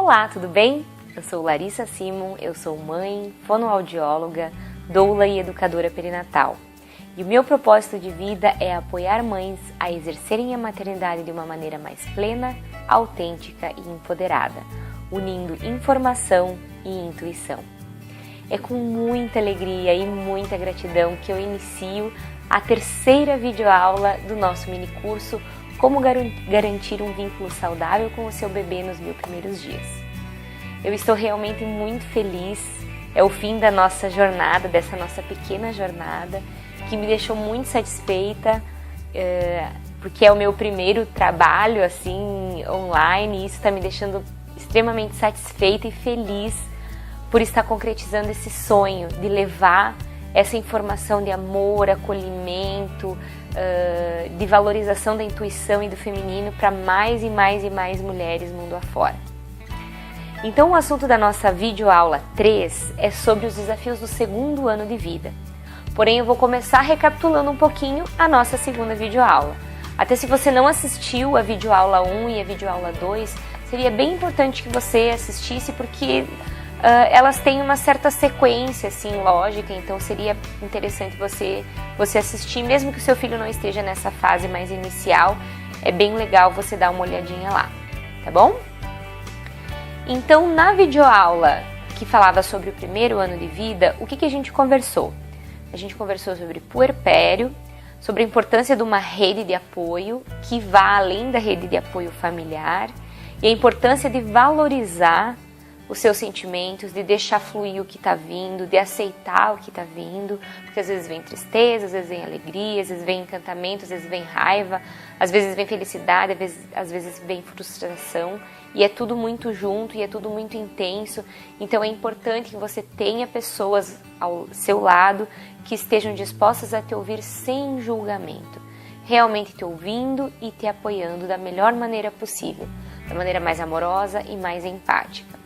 Olá, tudo bem? Eu sou Larissa Simon, eu sou mãe, fonoaudióloga, doula e educadora perinatal. E o meu propósito de vida é apoiar mães a exercerem a maternidade de uma maneira mais plena, autêntica e empoderada, unindo informação e intuição. É com muita alegria e muita gratidão que eu inicio a terceira videoaula do nosso mini curso Como garantir um vínculo saudável com o seu bebê nos 1000 primeiros dias. Eu estou realmente muito feliz, é o fim da nossa jornada, dessa nossa pequena jornada, que me deixou muito satisfeita, porque é o meu primeiro trabalho assim online, e isso está me deixando extremamente satisfeita e feliz por estar concretizando esse sonho de levar essa informação de amor, acolhimento, de valorização da intuição e do feminino para mais e mais e mais mulheres mundo afora. Então o assunto da nossa videoaula 3 é sobre os desafios do segundo ano de vida. Porém eu vou começar recapitulando um pouquinho a nossa segunda videoaula. Até se você não assistiu a videoaula 1 e a videoaula 2, seria bem importante que você assistisse porque elas têm uma certa sequência assim, lógica, então seria interessante você assistir, mesmo que o seu filho não esteja nessa fase mais inicial, é bem legal você dar uma olhadinha lá, tá bom? Então, na videoaula que falava sobre o primeiro ano de vida, o que a gente conversou? A gente conversou sobre puerpério, sobre a importância de uma rede de apoio que vá além da rede de apoio familiar e a importância de valorizar os seus sentimentos, de deixar fluir o que está vindo, de aceitar o que está vindo, porque às vezes vem tristeza, às vezes vem alegria, às vezes vem encantamento, às vezes vem raiva, às vezes vem felicidade, às vezes vem frustração, e é tudo muito junto e é tudo muito intenso, então é importante que você tenha pessoas ao seu lado que estejam dispostas a te ouvir sem julgamento, realmente te ouvindo e te apoiando da melhor maneira possível, da maneira mais amorosa e mais empática.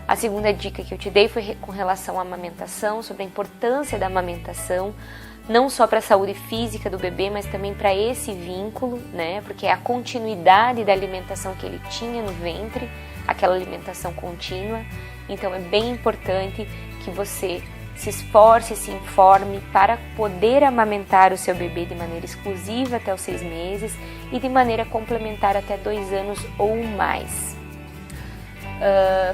A segunda dica que eu te dei foi com relação à amamentação, sobre a importância da amamentação, não só para a saúde física do bebê, mas também para esse vínculo, né? Porque é a continuidade da alimentação que ele tinha no ventre, aquela alimentação contínua. Então é bem importante que você se esforce, se informe para poder amamentar o seu bebê de maneira exclusiva até os 6 meses e de maneira complementar até 2 anos ou mais.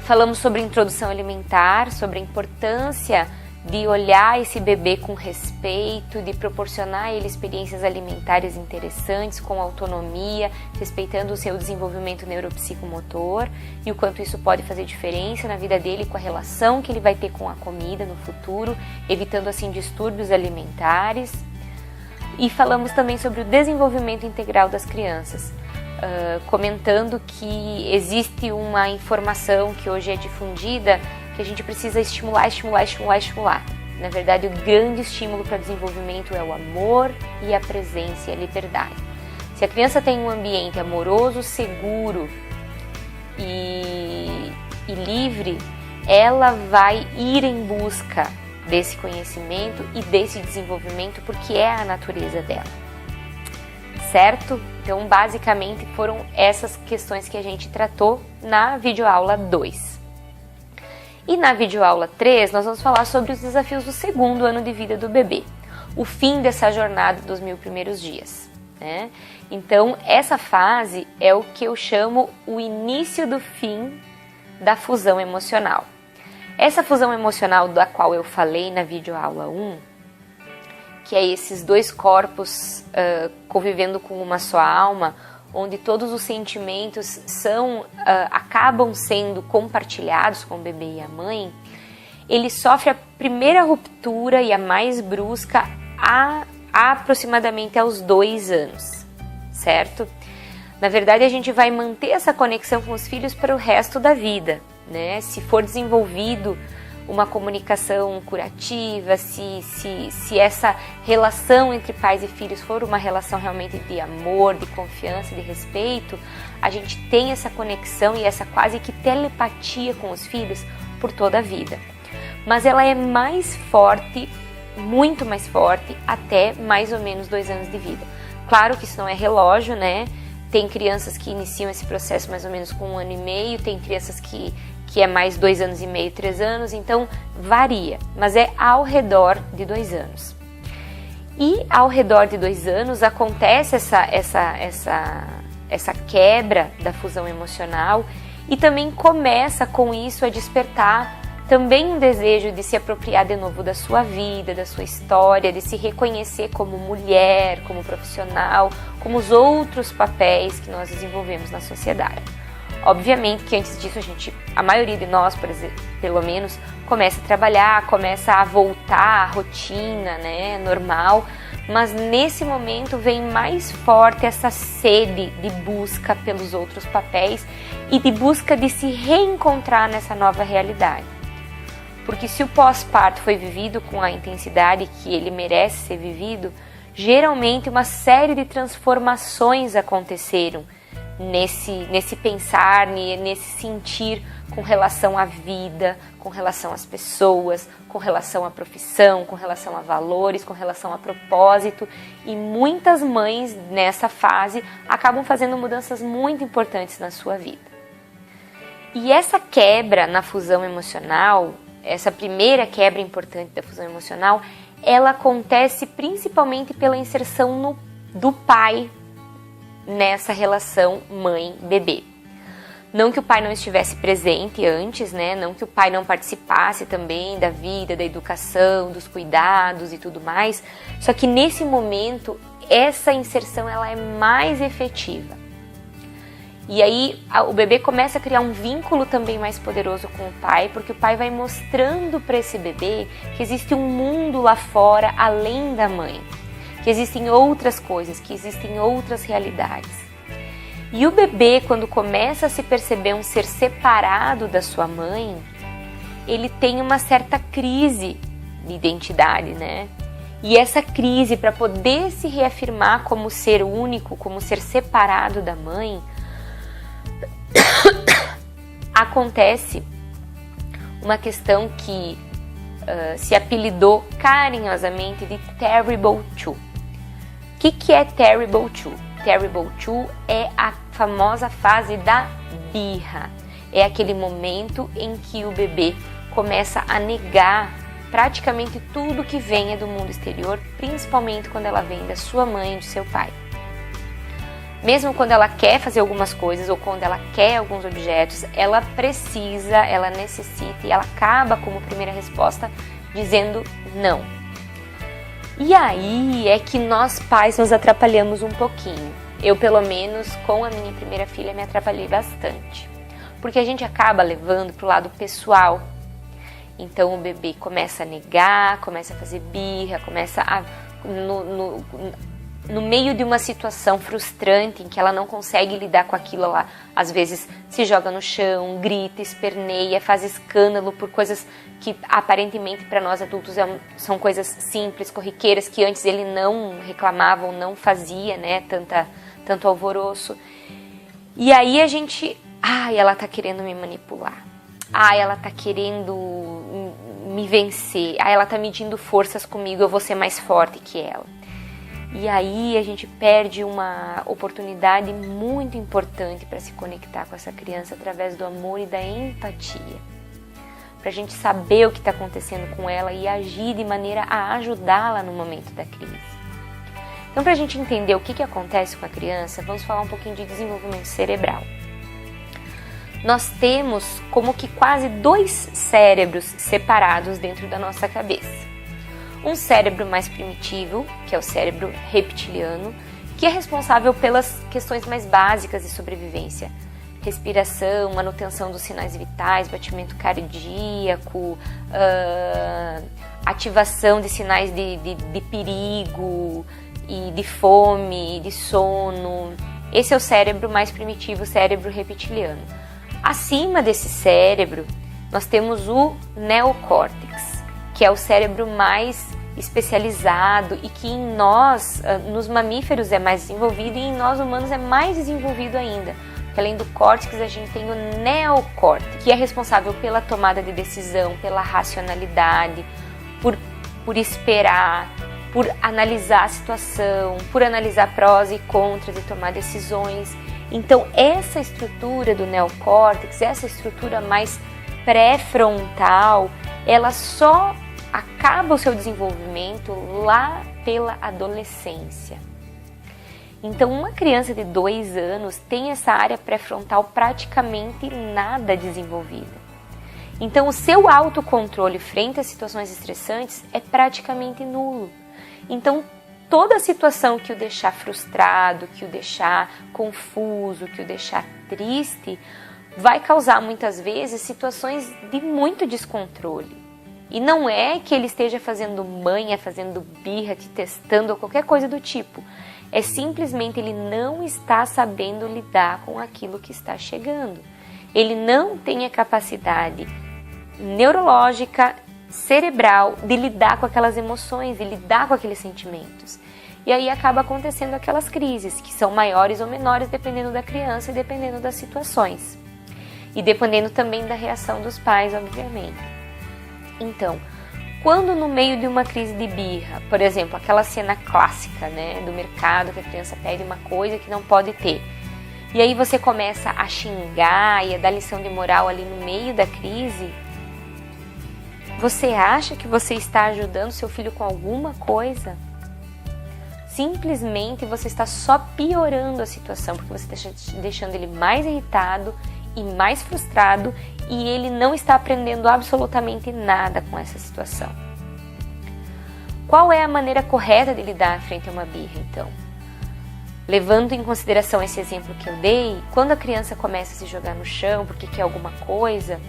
Falamos sobre introdução alimentar, sobre a importância de olhar esse bebê com respeito, de proporcionar a ele experiências alimentares interessantes, com autonomia, respeitando o seu desenvolvimento neuropsicomotor e o quanto isso pode fazer diferença na vida dele com a relação que ele vai ter com a comida no futuro, evitando assim distúrbios alimentares. E falamos também sobre o desenvolvimento integral das crianças. Comentando que existe uma informação que hoje é difundida que a gente precisa estimular. Na verdade, o grande estímulo para o desenvolvimento é o amor e a presença e a liberdade. Se a criança tem um ambiente amoroso, seguro e livre, ela vai ir em busca desse conhecimento e desse desenvolvimento porque é a natureza dela. Certo? Então, basicamente, foram essas questões que a gente tratou na videoaula 2. E na videoaula 3, nós vamos falar sobre os desafios do segundo ano de vida do bebê. O fim dessa jornada dos 1000 primeiros dias, né? Então, essa fase é o que eu chamo o início do fim da fusão emocional. Essa fusão emocional da qual eu falei na videoaula 1, que é esses dois corpos convivendo com uma só alma, onde todos os sentimentos acabam sendo compartilhados com o bebê e a mãe, ele sofre a primeira ruptura e a mais brusca aproximadamente aos 2 anos, certo? Na verdade, a gente vai manter essa conexão com os filhos para o resto da vida, né? Se for desenvolvido uma comunicação curativa, se essa relação entre pais e filhos for uma relação realmente de amor, de confiança, de respeito, a gente tem essa conexão e essa quase que telepatia com os filhos por toda a vida. Mas ela é mais forte, muito mais forte, até mais ou menos 2 anos de vida. Claro que isso não é relógio, né? Tem crianças que iniciam esse processo mais ou menos com 1 ano e meio, tem crianças que é mais 2 anos e meio, 3 anos, então varia, mas é ao redor de 2 anos. E ao redor de 2 anos acontece essa quebra da fusão emocional e também começa com isso a despertar também um desejo de se apropriar de novo da sua vida, da sua história, de se reconhecer como mulher, como profissional, como os outros papéis que nós desenvolvemos na sociedade. Obviamente que antes disso a maioria de nós, pelo menos, começa a trabalhar, começa a voltar à rotina, né, normal, mas nesse momento vem mais forte essa sede de busca pelos outros papéis e de busca de se reencontrar nessa nova realidade. Porque se o pós-parto foi vivido com a intensidade que ele merece ser vivido, geralmente uma série de transformações aconteceram nesse pensar, nesse sentir com relação à vida, com relação às pessoas, com relação à profissão, com relação a valores, com relação a propósito. E muitas mães nessa fase acabam fazendo mudanças muito importantes na sua vida. E essa quebra na fusão emocional, essa primeira quebra importante da fusão emocional, ela acontece principalmente pela inserção do pai nessa relação mãe-bebê. Não que o pai não estivesse presente antes, né? Não que o pai não participasse também da vida, da educação, dos cuidados e tudo mais, só que nesse momento essa inserção ela é mais efetiva. E aí o bebê começa a criar um vínculo também mais poderoso com o pai, porque o pai vai mostrando para esse bebê que existe um mundo lá fora além da mãe, que existem outras coisas, que existem outras realidades. E o bebê, quando começa a se perceber um ser separado da sua mãe, ele tem uma certa crise de identidade, né? E essa crise, para poder se reafirmar como ser único, como ser separado da mãe, acontece uma questão que se apelidou carinhosamente de Terrible Two. O que é Terrible Two? Terrible Two é a famosa fase da birra. É aquele momento em que o bebê começa a negar praticamente tudo que venha do mundo exterior, principalmente quando ela vem da sua mãe e do seu pai. Mesmo quando ela quer fazer algumas coisas ou quando ela quer alguns objetos, ela precisa, ela necessita e ela acaba como primeira resposta dizendo não. E aí é que nós pais nos atrapalhamos um pouquinho. Eu, pelo menos, com a minha primeira filha, me atrapalhei bastante. Porque a gente acaba levando para o lado pessoal. Então o bebê começa a negar, começa a fazer birra, começa a... No meio de uma situação frustrante em que ela não consegue lidar com aquilo, ela às vezes se joga no chão, grita, esperneia, faz escândalo por coisas que aparentemente para nós adultos são coisas simples, corriqueiras, que antes ele não reclamava ou não fazia, né, tanto alvoroço. E aí a gente, ela tá querendo me manipular, ela tá querendo me vencer, ela tá medindo forças comigo, eu vou ser mais forte que ela. E aí a gente perde uma oportunidade muito importante para se conectar com essa criança através do amor e da empatia. Para a gente saber o que está acontecendo com ela e agir de maneira a ajudá-la no momento da crise. Então, para a gente entender o que acontece com a criança, vamos falar um pouquinho de desenvolvimento cerebral. Nós temos como que quase 2 cérebros separados dentro da nossa cabeça. Um cérebro mais primitivo, que é o cérebro reptiliano, que é responsável pelas questões mais básicas de sobrevivência. Respiração, manutenção dos sinais vitais, batimento cardíaco, ativação de sinais de perigo, e de fome, de sono. Esse é o cérebro mais primitivo, o cérebro reptiliano. Acima desse cérebro, nós temos o neocórtex, que é o cérebro mais especializado e que em nós, nos mamíferos, é mais desenvolvido e em nós humanos é mais desenvolvido ainda. Porque além do córtex, a gente tem o neocórtex, que é responsável pela tomada de decisão, pela racionalidade, por esperar, por analisar a situação, por analisar prós e contras e tomar decisões. Então, essa estrutura do neocórtex, essa estrutura mais pré-frontal, ela só acaba o seu desenvolvimento lá pela adolescência. Então, uma criança de 2 anos tem essa área pré-frontal praticamente nada desenvolvida. Então, o seu autocontrole frente a situações estressantes é praticamente nulo. Então, toda situação que o deixar frustrado, que o deixar confuso, que o deixar triste, vai causar muitas vezes situações de muito descontrole. E não é que ele esteja fazendo manha, fazendo birra, te testando ou qualquer coisa do tipo. É simplesmente ele não está sabendo lidar com aquilo que está chegando. Ele não tem a capacidade neurológica, cerebral, de lidar com aquelas emoções, de lidar com aqueles sentimentos. E aí acaba acontecendo aquelas crises, que são maiores ou menores dependendo da criança e dependendo das situações. E dependendo também da reação dos pais, obviamente. Então, quando no meio de uma crise de birra, por exemplo, aquela cena clássica, né, do mercado, que a criança pede uma coisa que não pode ter, e aí você começa a xingar e a dar lição de moral ali no meio da crise, você acha que você está ajudando seu filho com alguma coisa? Simplesmente você está só piorando a situação, porque você está deixando ele mais irritado e mais frustrado e ele não está aprendendo absolutamente nada com essa situação. Qual é a maneira correta de lidar frente a uma birra, então? Levando em consideração esse exemplo que eu dei, quando a criança começa a se jogar no chão porque quer alguma coisa,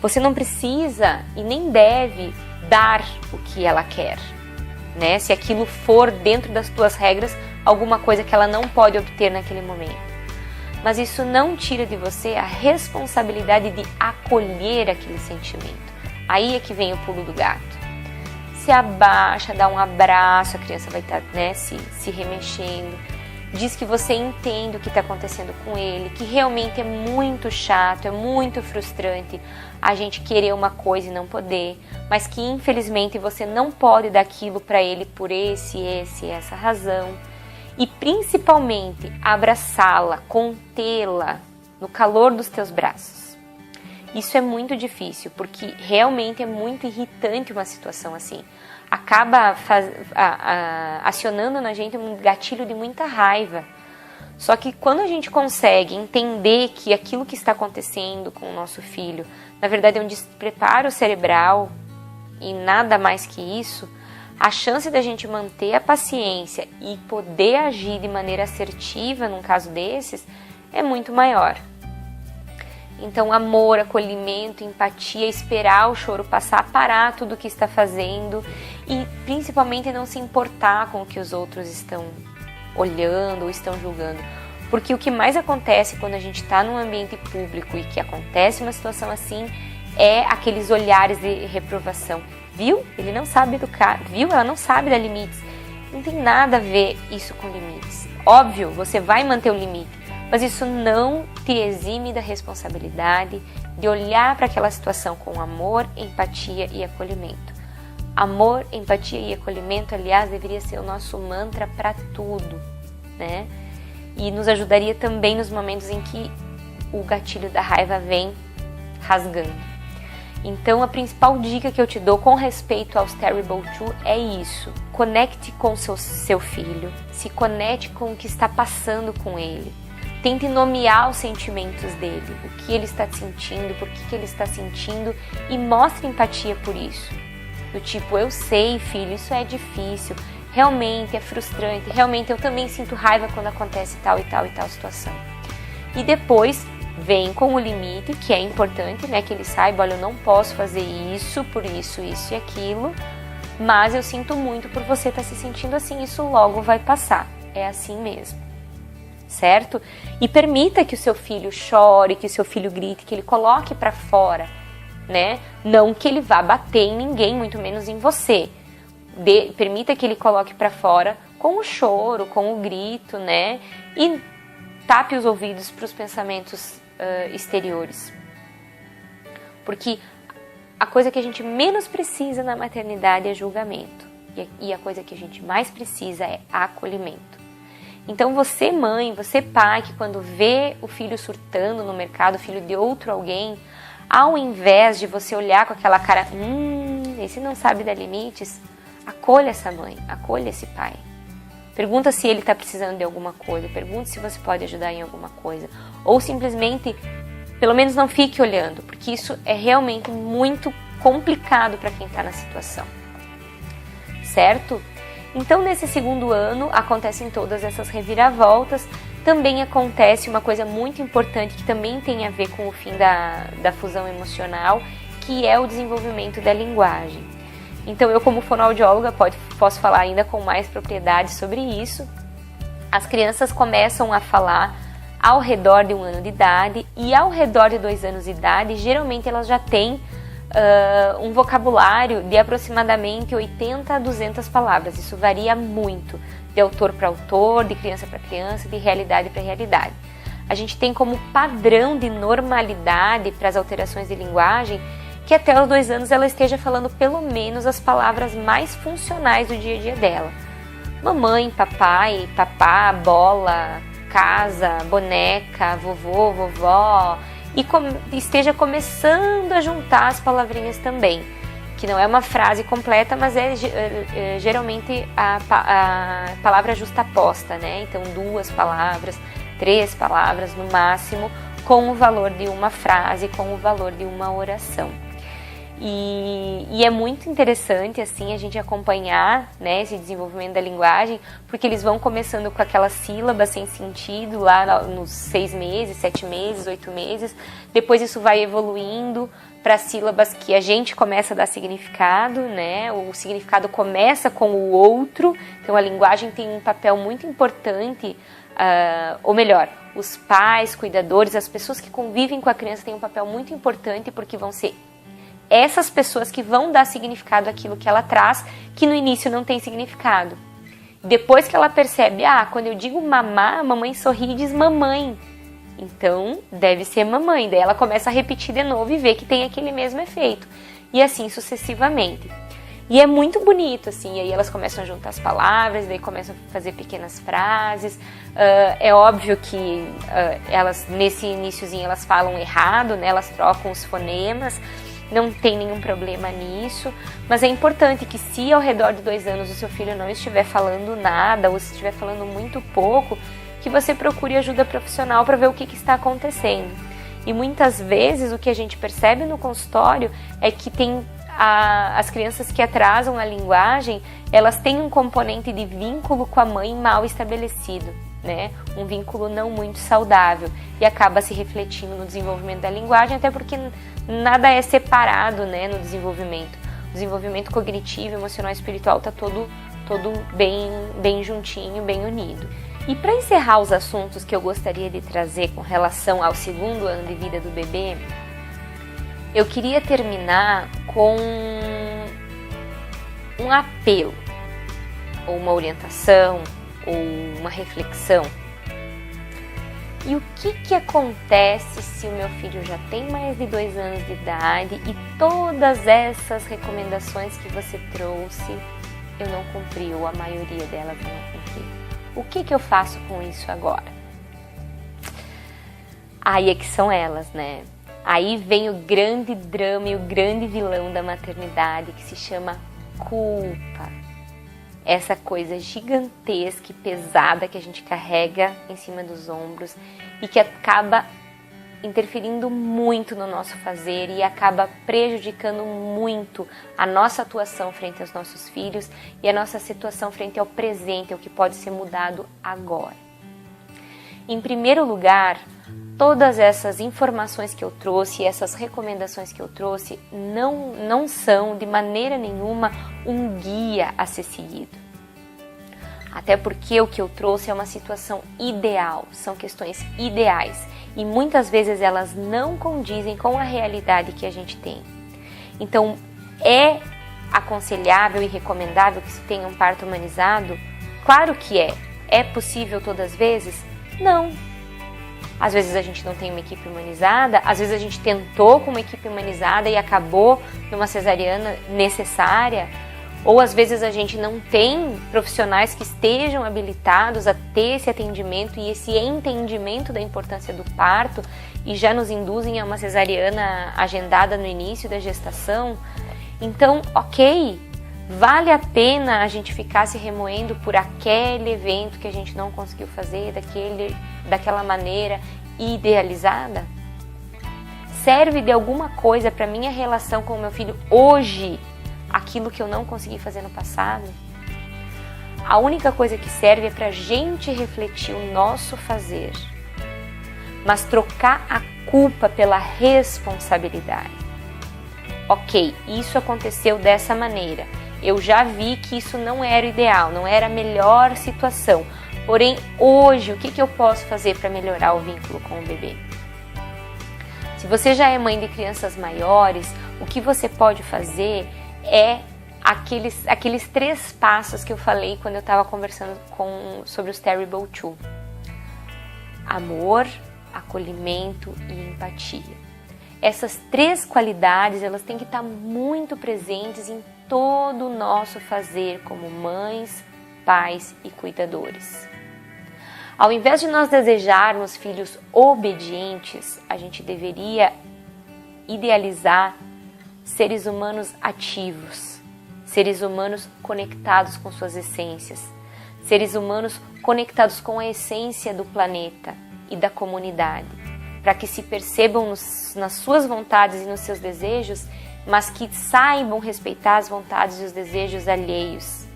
você não precisa e nem deve dar o que ela quer, né? Se aquilo for dentro das tuas regras, alguma coisa que ela não pode obter naquele momento. Mas isso não tira de você a responsabilidade de acolher aquele sentimento. Aí é que vem o pulo do gato. Se abaixa, dá um abraço, a criança vai estar, né, se remexendo. Diz que você entende o que está acontecendo com ele, que realmente é muito chato, é muito frustrante a gente querer uma coisa e não poder, mas que infelizmente você não pode dar aquilo para ele por essa razão. E principalmente abraçá-la, contê-la no calor dos teus braços. Isso é muito difícil, porque realmente é muito irritante uma situação assim. Acaba acionando na gente um gatilho de muita raiva. Só que quando a gente consegue entender que aquilo que está acontecendo com o nosso filho, na verdade é um despreparo cerebral e nada mais que isso, a chance da gente manter a paciência e poder agir de maneira assertiva num caso desses é muito maior. Então, amor, acolhimento, empatia, esperar o choro passar, parar tudo o que está fazendo e principalmente não se importar com o que os outros estão olhando ou estão julgando. Porque o que mais acontece quando a gente está num ambiente público e que acontece uma situação assim é aqueles olhares de reprovação. Viu? Ele não sabe educar. Viu? Ela não sabe dar limites. Não tem nada a ver isso com limites. Óbvio, você vai manter o limite, mas isso não te exime da responsabilidade de olhar para aquela situação com amor, empatia e acolhimento. Amor, empatia e acolhimento, aliás, deveria ser o nosso mantra para tudo, né? E nos ajudaria também nos momentos em que o gatilho da raiva vem rasgando. Então, a principal dica que eu te dou com respeito aos Terrible Two é isso. Conecte com seu filho, se conecte com o que está passando com ele. Tente nomear os sentimentos dele, o que ele está sentindo, por que ele está sentindo e mostre empatia por isso. Do tipo, eu sei, filho, isso é difícil, realmente é frustrante, realmente eu também sinto raiva quando acontece tal e tal e tal situação. E depois vem com o limite, que é importante, né, que ele saiba, olha, eu não posso fazer isso, por isso, isso e aquilo, mas eu sinto muito por você estar se sentindo assim, isso logo vai passar, é assim mesmo, certo? E permita que o seu filho chore, que o seu filho grite, que ele coloque para fora, né, não que ele vá bater em ninguém, muito menos em você, permita que ele coloque para fora com o choro, com o grito, né, e tape os ouvidos para os pensamentos exteriores. Porque a coisa que a gente menos precisa na maternidade é julgamento. E a coisa que a gente mais precisa é acolhimento. Então você mãe, você pai, que quando vê o filho surtando no mercado, o filho de outro alguém, ao invés de você olhar com aquela cara, esse não sabe dar limites, acolha essa mãe, acolha esse pai. Pergunta se ele está precisando de alguma coisa, pergunta se você pode ajudar em alguma coisa. Ou simplesmente, pelo menos não fique olhando, porque isso é realmente muito complicado para quem está na situação. Certo? Então, nesse segundo ano, acontecem todas essas reviravoltas. Também acontece uma coisa muito importante que também tem a ver com o fim da fusão emocional, que é o desenvolvimento da linguagem. Então, eu como fonoaudióloga posso falar ainda com mais propriedade sobre isso. As crianças começam a falar ao redor de 1 ano de idade e ao redor de 2 anos de idade, geralmente elas já têm um vocabulário de aproximadamente 80 a 200 palavras. Isso varia muito, de autor para autor, de criança para criança, de realidade para realidade. A gente tem como padrão de normalidade para as alterações de linguagem que até os 2 anos ela esteja falando pelo menos as palavras mais funcionais do dia a dia dela. Mamãe, papai, papá, bola, casa, boneca, vovô, vovó, e esteja começando a juntar as palavrinhas também, que não é uma frase completa, mas é geralmente a palavra justaposta, né? Então 2 palavras, 3 palavras no máximo, com o valor de uma frase, com o valor de uma oração. E é muito interessante assim a gente acompanhar, né, esse desenvolvimento da linguagem, porque eles vão começando com aquelas sílabas sem sentido lá nos 6 meses, 7 meses, 8 meses. Depois isso vai evoluindo para sílabas que a gente começa a dar significado, né? O significado começa com o outro. Então a linguagem tem um papel muito importante, ou melhor, os pais, cuidadores, as pessoas que convivem com a criança têm um papel muito importante, porque vão ser essas pessoas que vão dar significado àquilo que ela traz, que no início não tem significado. Depois que ela percebe, quando eu digo mamá, a mamãe sorri e diz mamãe. Então, deve ser mamãe. Daí ela começa a repetir de novo e vê que tem aquele mesmo efeito. E assim sucessivamente. E é muito bonito, assim. E aí elas começam a juntar as palavras, daí começam a fazer pequenas frases. É óbvio que elas, nesse iniciozinho, elas falam errado, né? Elas trocam os fonemas. Não tem nenhum problema nisso, mas é importante que se ao redor de 2 anos o seu filho não estiver falando nada ou se estiver falando muito pouco, que você procure ajuda profissional para ver o que está acontecendo. E muitas vezes o que a gente percebe no consultório é que tem as crianças que atrasam a linguagem, elas têm um componente de vínculo com a mãe mal estabelecido, né? Um vínculo não muito saudável e acaba se refletindo no desenvolvimento da linguagem, até porque nada é separado, né, no desenvolvimento. O desenvolvimento cognitivo, emocional e espiritual está todo bem juntinho, bem unido. E para encerrar os assuntos que eu gostaria de trazer com relação ao 2º ano de vida do bebê, eu queria terminar com um apelo, ou uma orientação, ou uma reflexão. E o que acontece se o meu filho já tem mais de 2 anos de idade e todas essas recomendações que você trouxe eu não cumpri, ou a maioria delas eu não cumpri? O que eu faço com isso agora? Aí é que são elas, né? Aí vem o grande drama e o grande vilão da maternidade, que se chama culpa. Essa coisa gigantesca e pesada que a gente carrega em cima dos ombros e que acaba interferindo muito no nosso fazer e acaba prejudicando muito a nossa atuação frente aos nossos filhos e a nossa situação frente ao presente, ao que pode ser mudado agora. Em primeiro lugar, todas essas informações que eu trouxe, essas recomendações que eu trouxe, não são de maneira nenhuma um guia a ser seguido. Até porque o que eu trouxe é uma situação ideal, são questões ideais e muitas vezes elas não condizem com a realidade que a gente tem. Então, é aconselhável e recomendável que se tenha um parto humanizado? Claro que é. É possível todas as vezes? Não. Às vezes a gente não tem uma equipe humanizada, às vezes a gente tentou com uma equipe humanizada e acabou numa cesariana necessária, Ou às vezes a gente não tem profissionais que estejam habilitados a ter esse atendimento e esse entendimento da importância do parto e já nos induzem a uma cesariana agendada no início da gestação. Então, ok, vale a pena a gente ficar se remoendo por aquele evento que a gente não conseguiu fazer daquela maneira idealizada? Serve de alguma coisa para minha relação com o meu filho hoje aquilo que eu não consegui fazer no passado? A única coisa que serve é para a gente refletir o nosso fazer, mas trocar a culpa pela responsabilidade. Ok, isso aconteceu dessa maneira. Eu já vi que isso não era o ideal, não era a melhor situação. Porém, hoje, o que eu posso fazer para melhorar o vínculo com o bebê? Se você já é mãe de crianças maiores, o que você pode fazer é aqueles 3 passos que eu falei quando eu estava conversando sobre os Terrible Two. Amor, acolhimento e empatia. Essas 3 qualidades, elas têm que estar muito presentes em todo o nosso fazer como mães, pais e cuidadores. Ao invés de nós desejarmos filhos obedientes, a gente deveria idealizar seres humanos ativos, seres humanos conectados com suas essências, seres humanos conectados com a essência do planeta e da comunidade, para que se percebam nas suas vontades e nos seus desejos, mas que saibam respeitar as vontades e os desejos alheios,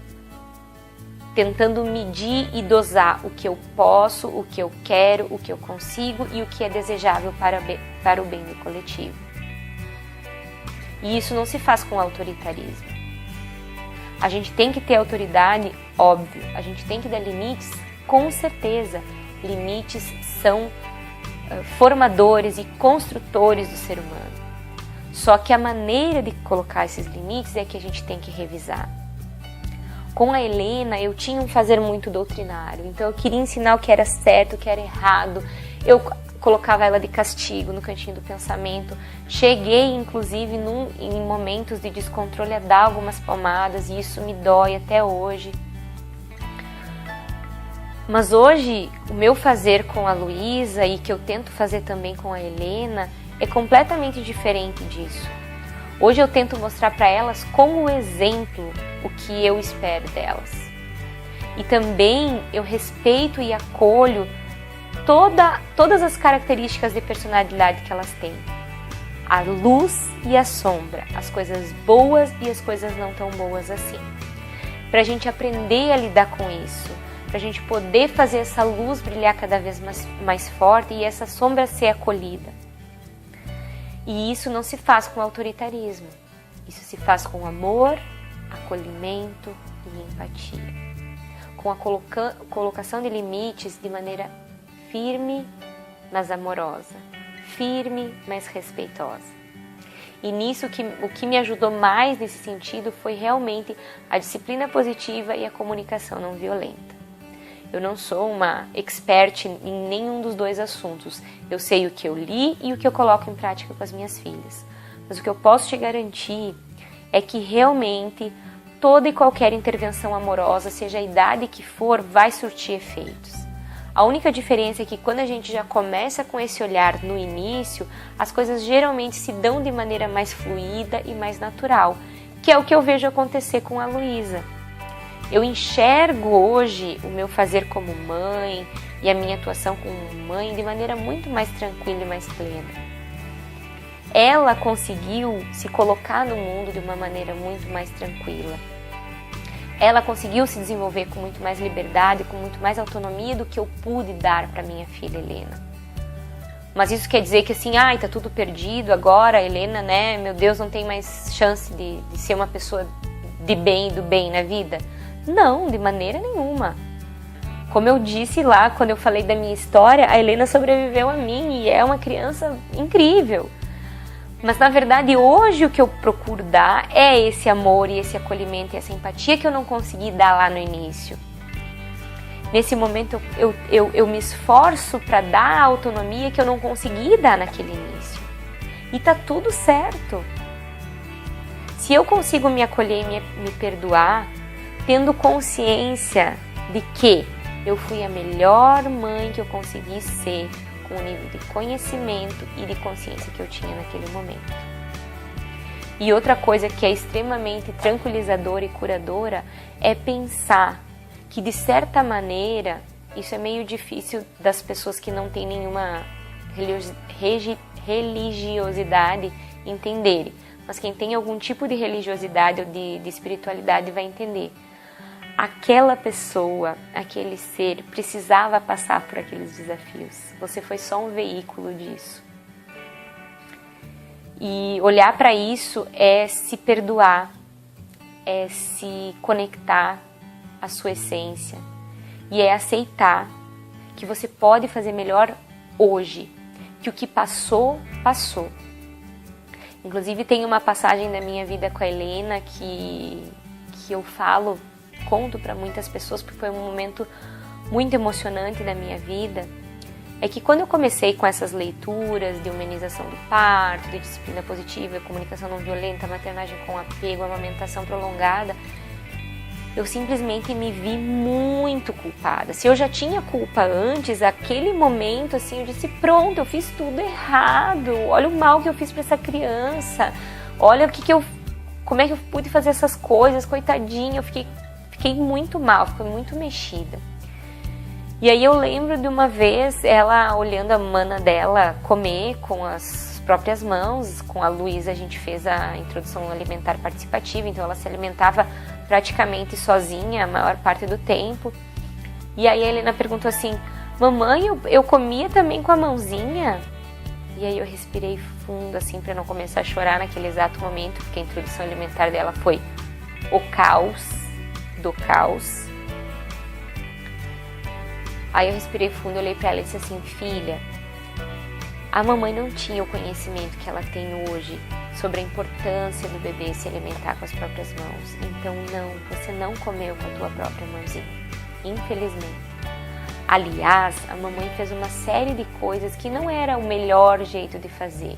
tentando medir e dosar o que eu posso, o que eu quero, o que eu consigo e o que é desejável para o bem do coletivo. E isso não se faz com autoritarismo. A gente tem que ter autoridade, óbvio. A gente tem que dar limites, com certeza. Limites são formadores e construtores do ser humano. Só que a maneira de colocar esses limites é que a gente tem que revisar. Com a Helena, eu tinha um fazer muito doutrinário. Então eu queria ensinar o que era certo, o que era errado. Eu colocava ela de castigo no cantinho do pensamento. Cheguei, inclusive, em momentos de descontrole a dar algumas palmadas, e isso me dói até hoje. Mas hoje, o meu fazer com a Luísa, e que eu tento fazer também com a Helena, é completamente diferente disso. Hoje eu tento mostrar para elas como exemplo o que eu espero delas. E também eu respeito e acolho todas as características de personalidade que elas têm. A luz e a sombra, as coisas boas e as coisas não tão boas assim. Para a gente aprender a lidar com isso, para a gente poder fazer essa luz brilhar cada vez mais forte e essa sombra ser acolhida. E isso não se faz com autoritarismo, isso se faz com amor, acolhimento e empatia. Com a colocação de limites de maneira firme, mas amorosa, firme, mas respeitosa. E nisso o que me ajudou mais nesse sentido foi realmente a disciplina positiva e a comunicação não violenta. Eu não sou uma expert em nenhum dos 2 assuntos. Eu sei o que eu li e o que eu coloco em prática com as minhas filhas. Mas o que eu posso te garantir é que realmente toda e qualquer intervenção amorosa, seja a idade que for, vai surtir efeitos. A única diferença é que quando a gente já começa com esse olhar no início, as coisas geralmente se dão de maneira mais fluida e mais natural, que é o que eu vejo acontecer com a Luísa. Eu enxergo hoje o meu fazer como mãe e a minha atuação como mãe de maneira muito mais tranquila e mais plena. Ela conseguiu se colocar no mundo de uma maneira muito mais tranquila. Ela conseguiu se desenvolver com muito mais liberdade, com muito mais autonomia do que eu pude dar para minha filha Helena. Mas isso quer dizer que assim, tá tudo perdido agora, a Helena, né, meu Deus, não tem mais chance de ser uma pessoa de bem e do bem na vida? Não, de maneira nenhuma. Como eu disse lá, quando eu falei da minha história, a Helena sobreviveu a mim e é uma criança incrível. Mas, na verdade, hoje o que eu procuro dar é esse amor e esse acolhimento e essa empatia que eu não consegui dar lá no início. Nesse momento, eu me esforço para dar a autonomia que eu não consegui dar naquele início. E tá tudo certo. Se eu consigo me acolher e me perdoar, tendo consciência de que eu fui a melhor mãe que eu consegui ser, com o nível de conhecimento e de consciência que eu tinha naquele momento. E outra coisa que é extremamente tranquilizadora e curadora é pensar que, de certa maneira, isso é meio difícil das pessoas que não têm nenhuma religiosidade entenderem, mas quem tem algum tipo de religiosidade ou de espiritualidade vai entender. Aquela pessoa, aquele ser, precisava passar por aqueles desafios. Você foi só um veículo disso. E olhar para isso é se perdoar, é se conectar à sua essência e é aceitar que você pode fazer melhor hoje, que o que passou, passou. Inclusive tem uma passagem da minha vida com a Helena que eu conto para muitas pessoas porque foi um momento muito emocionante da minha vida. É que quando eu comecei com essas leituras de humanização do parto, de disciplina positiva, comunicação não violenta, maternagem com apego, amamentação prolongada, eu simplesmente me vi muito culpada. Se eu já tinha culpa antes, aquele momento assim, eu disse, pronto, eu fiz tudo errado, olha o mal que eu fiz para essa criança, olha como é que eu pude fazer essas coisas, coitadinha, eu fiquei muito mal, fiquei muito mexida. E aí eu lembro de uma vez ela olhando a mana dela comer com as próprias mãos. Com a Luísa a gente fez a introdução alimentar participativa, então ela se alimentava praticamente sozinha a maior parte do tempo. E aí a Helena perguntou assim, mamãe, eu comia também com a mãozinha? E aí eu respirei fundo assim para não começar a chorar naquele exato momento, porque a introdução alimentar dela foi o caos do caos. Aí eu respirei fundo, olhei para ela e disse assim, filha, a mamãe não tinha o conhecimento que ela tem hoje sobre a importância do bebê se alimentar com as próprias mãos. Então não, você não comeu com a tua própria mãozinha, infelizmente. Aliás, a mamãe fez uma série de coisas que não era o melhor jeito de fazer,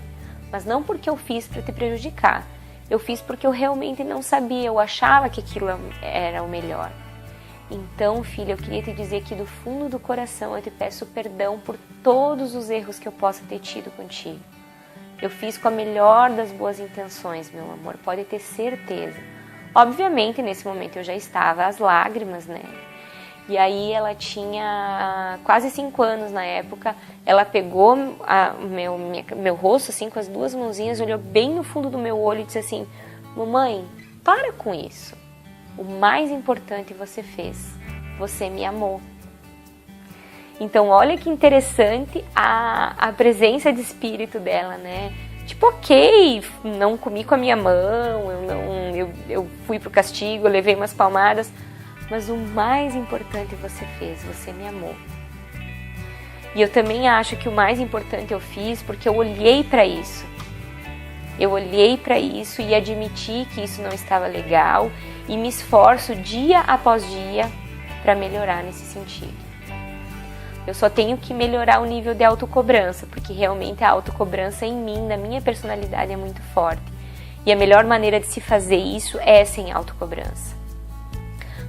mas não porque eu fiz para te prejudicar. Eu fiz porque eu realmente não sabia, eu achava que aquilo era o melhor. Então, filha, eu queria te dizer que do fundo do coração eu te peço perdão por todos os erros que eu possa ter tido contigo. Eu fiz com a melhor das boas intenções, meu amor, pode ter certeza. Obviamente, nesse momento eu já estava às lágrimas, né? E aí ela tinha quase 5 anos na época, ela pegou meu rosto assim com as duas mãozinhas, olhou bem no fundo do meu olho e disse assim, mamãe, para com isso. O mais importante você fez, você me amou. Então olha que interessante a presença de espírito dela, né? Tipo, ok, não comi com a minha mão, eu fui pro castigo, eu levei umas palmadas, mas o mais importante você fez, você me amou. E eu também acho que o mais importante eu fiz porque eu olhei para isso. Eu olhei para isso e admiti que isso não estava legal e me esforço dia após dia para melhorar nesse sentido. Eu só tenho que melhorar o nível de autocobrança, porque realmente a autocobrança em mim, na minha personalidade, é muito forte. E a melhor maneira de se fazer isso é sem autocobrança.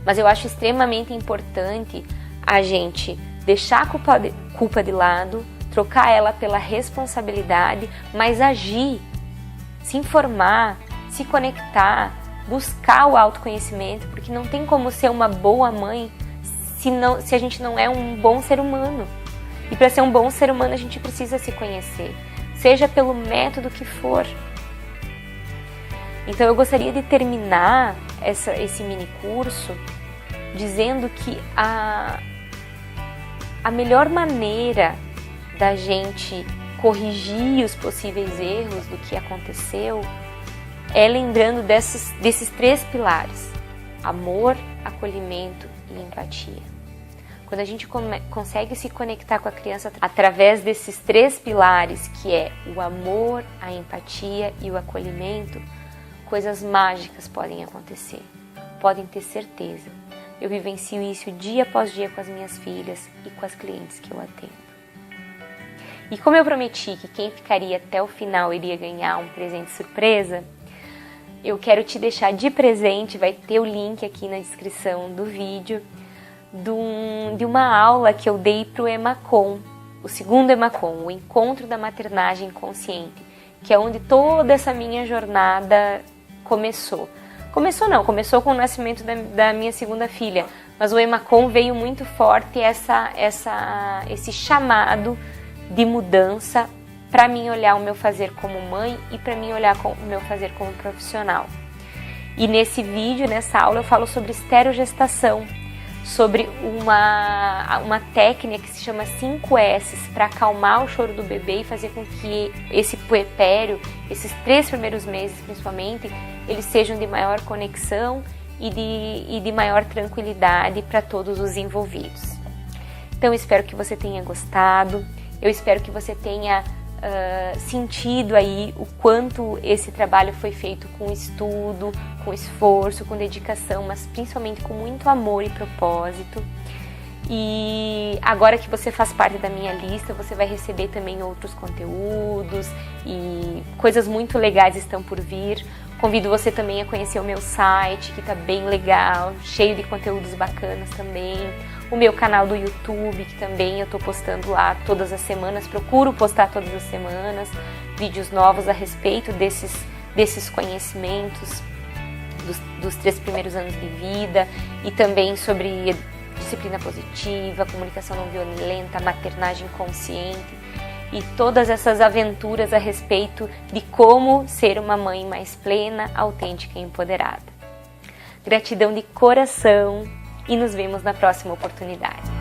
Mas eu acho extremamente importante a gente deixar a culpa de lado, trocar ela pela responsabilidade, mas agir, se informar, se conectar, buscar o autoconhecimento, porque não tem como ser uma boa mãe se a gente não é um bom ser humano. E para ser um bom ser humano a gente precisa se conhecer, seja pelo método que for. Então eu gostaria de terminar esse mini curso dizendo que a melhor maneira da gente corrigir os possíveis erros do que aconteceu é lembrando desses 3 pilares: amor, acolhimento e empatia. Quando a gente consegue se conectar com a criança através desses 3 pilares, que é o amor, a empatia e o acolhimento, coisas mágicas podem acontecer, podem ter certeza. Eu vivencio isso dia após dia com as minhas filhas e com as clientes que eu atendo. E como eu prometi que quem ficaria até o final iria ganhar um presente surpresa, eu quero te deixar de presente, vai ter o link aqui na descrição do vídeo, de uma aula que eu dei para o EMACOM, o segundo EMACOM, o Encontro da Maternagem Consciente, que é onde toda essa minha jornada começou. Começou com o nascimento da minha segunda filha, mas o EMACOM veio muito forte esse chamado de mudança para mim olhar o meu fazer como mãe e para mim olhar o meu fazer como profissional. E nesse vídeo, nessa aula, eu falo sobre estereogestação, sobre uma técnica que se chama 5S para acalmar o choro do bebê e fazer com que esse puerpério, esses 3 primeiros meses principalmente, eles sejam de maior conexão e de maior tranquilidade para todos os envolvidos. Então, eu espero que você tenha gostado, eu espero que você tenha sentido aí o quanto esse trabalho foi feito com estudo, com esforço, com dedicação, mas principalmente com muito amor e propósito. E agora que você faz parte da minha lista, você vai receber também outros conteúdos e coisas muito legais estão por vir. Convido você também a conhecer o meu site, que está bem legal, cheio de conteúdos bacanas também. O meu canal do YouTube, que também eu estou postando lá todas as semanas, procuro postar todas as semanas, vídeos novos a respeito desses conhecimentos dos 3 primeiros anos de vida e também sobre disciplina positiva, comunicação não violenta, maternagem consciente e todas essas aventuras a respeito de como ser uma mãe mais plena, autêntica e empoderada. Gratidão de coração e nos vemos na próxima oportunidade.